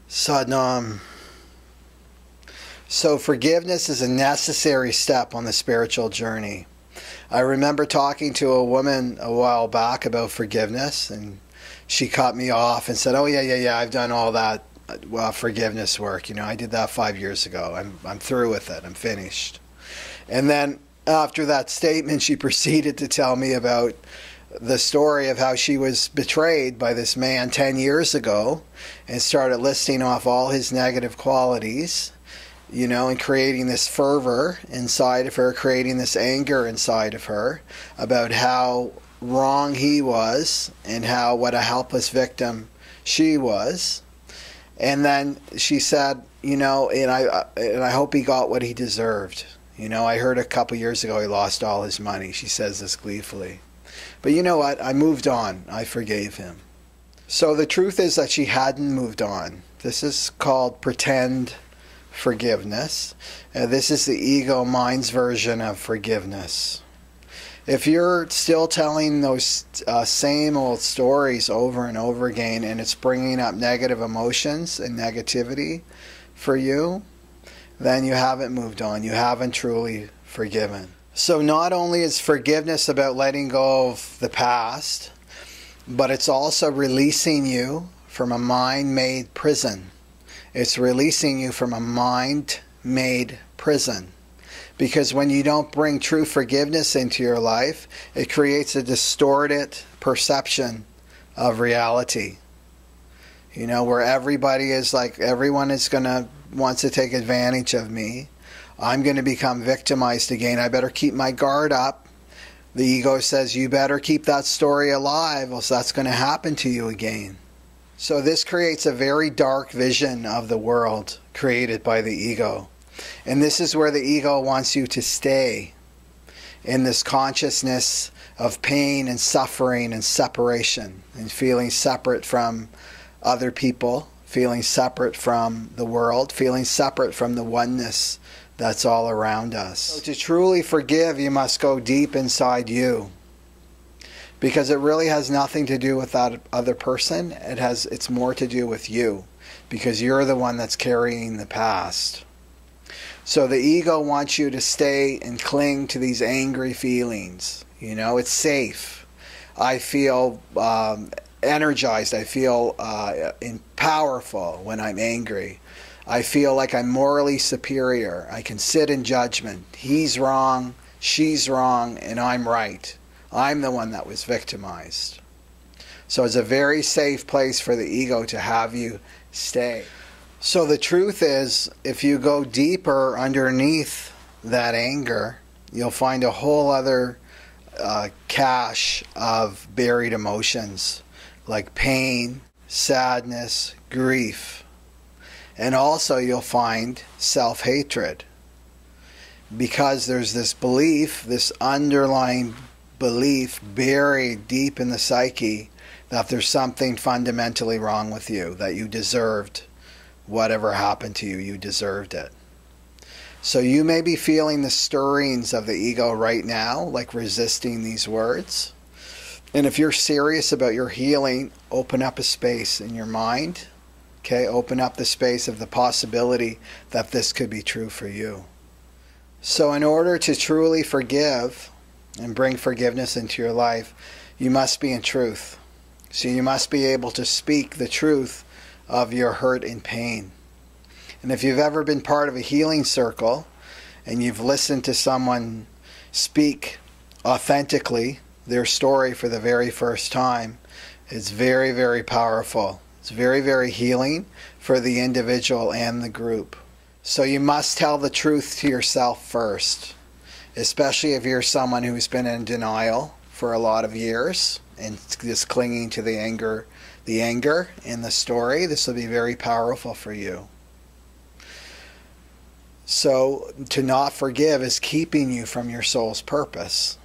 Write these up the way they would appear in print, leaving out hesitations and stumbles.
Sadnam. So forgiveness is a necessary step on the spiritual journey. I remember talking to a woman a while back about forgiveness, and she cut me off and said, "Oh yeah, I've done all that forgiveness work. I did that 5 years ago. I'm through with it. I'm finished." And then after that statement, she proceeded to tell me about the story of how she was betrayed by this man 10 years ago, and started listing off all his negative qualities, and creating this fervor inside of her, creating this anger inside of her about how wrong he was and what a helpless victim she was. And then she said, and I hope he got what he deserved. I heard a couple years ago he lost all his money. She says this gleefully. But you know what? I moved on. I forgave him. So the truth is that she hadn't moved on. This is called pretend forgiveness. This is the ego mind's version of forgiveness. If you're still telling those same old stories over and over again, and it's bringing up negative emotions and negativity for you, then you haven't moved on. You haven't truly forgiven. So not only is forgiveness about letting go of the past, but it's also releasing you from a mind-made prison. It's releasing you from a mind-made prison. Because when you don't bring true forgiveness into your life, it creates a distorted perception of reality. Where everybody is like, everyone is wants to take advantage of me. I'm going to become victimized again. I better keep my guard up. The ego says, you better keep that story alive, else that's going to happen to you again. So this creates a very dark vision of the world created by the ego. And this is where the ego wants you to stay, in this consciousness of pain and suffering and separation, and feeling separate from other people, feeling separate from the world, feeling separate from the oneness that's all around us. So to truly forgive, you must go deep inside you, because it really has nothing to do with that other person. It's more to do with you, because you're the one that's carrying the past. So the ego wants you to stay and cling to these angry feelings. It's safe. I feel energized. I feel powerful when I'm angry. I feel like I'm morally superior. I can sit in judgment. He's wrong, she's wrong, and I'm right. I'm the one that was victimized. So it's a very safe place for the ego to have you stay. So the truth is, if you go deeper underneath that anger, you'll find a whole other cache of buried emotions, like pain, sadness, grief. And also you'll find self-hatred, because there's this belief, this underlying belief buried deep in the psyche, that there's something fundamentally wrong with you, that you deserved whatever happened to you, you deserved it. So you may be feeling the stirrings of the ego right now, like resisting these words. And if you're serious about your healing, open up a space in your mind. Okay, open up the space of the possibility that this could be true for you. So in order to truly forgive and bring forgiveness into your life, you must be in truth. So you must be able to speak the truth of your hurt and pain. And if you've ever been part of a healing circle and you've listened to someone speak authentically their story for the very first time, it's very, very powerful. It's very, very healing for the individual and the group. So you must tell the truth to yourself first, especially if you're someone who's been in denial for a lot of years and just clinging to the anger in the story. This will be very powerful for you. So to not forgive is keeping you from your soul's purpose.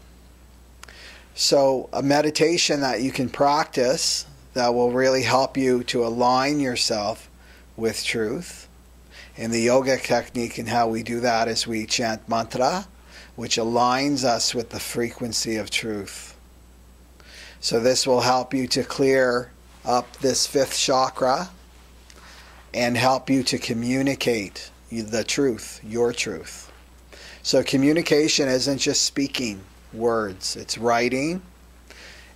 So a meditation that you can practice that will really help you to align yourself with truth. And the yoga technique and how we do that is we chant mantra, which aligns us with the frequency of truth. So this will help you to clear up this fifth chakra and help you to communicate the truth, your truth. So communication isn't just speaking words, it's writing,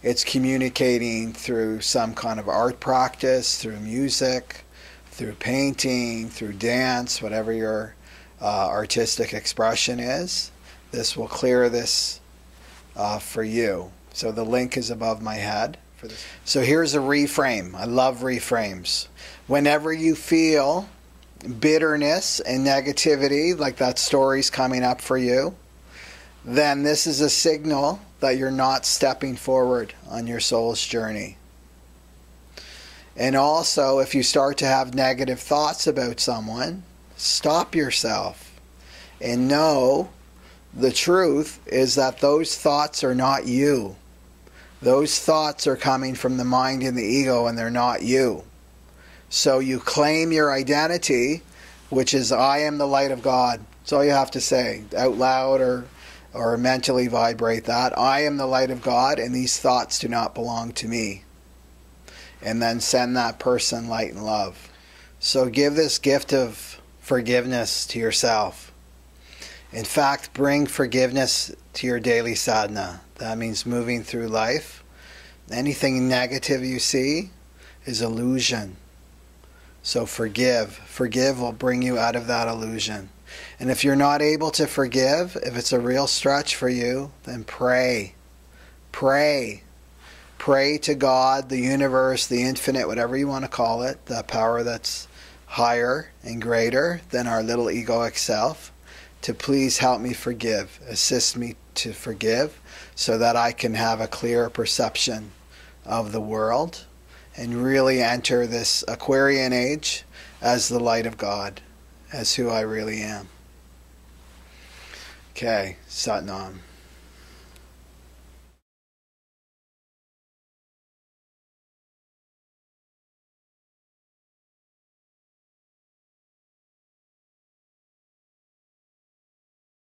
it's communicating through some kind of art practice, through music, through painting, through dance, whatever your artistic expression is. This will clear this for you. So the link is above my head for this. So here's a reframe. I love reframes. Whenever you feel bitterness and negativity, like that story's coming up for you, then this is a signal that you're not stepping forward on your soul's journey. And also, if you start to have negative thoughts about someone, stop yourself and know the truth is that those thoughts are not you. Those thoughts are coming from the mind and the ego, and they're not you. So you claim your identity, which is I am the light of God. That's all you have to say out loud or mentally vibrate that. I am the light of God, and these thoughts do not belong to me. And then send that person light and love. So give this gift of forgiveness to yourself. In fact, bring forgiveness to your daily sadhana. That means moving through life. Anything negative you see is illusion. So forgive. Forgive will bring you out of that illusion. And if you're not able to forgive, if it's a real stretch for you, then pray. Pray. Pray to God, the universe, the infinite, whatever you want to call it, the power that's higher and greater than our little egoic self, to please help me forgive, assist me to forgive, so that I can have a clearer perception of the world and really enter this Aquarian age as the light of God, as who I really am. Okay, Sat Nam.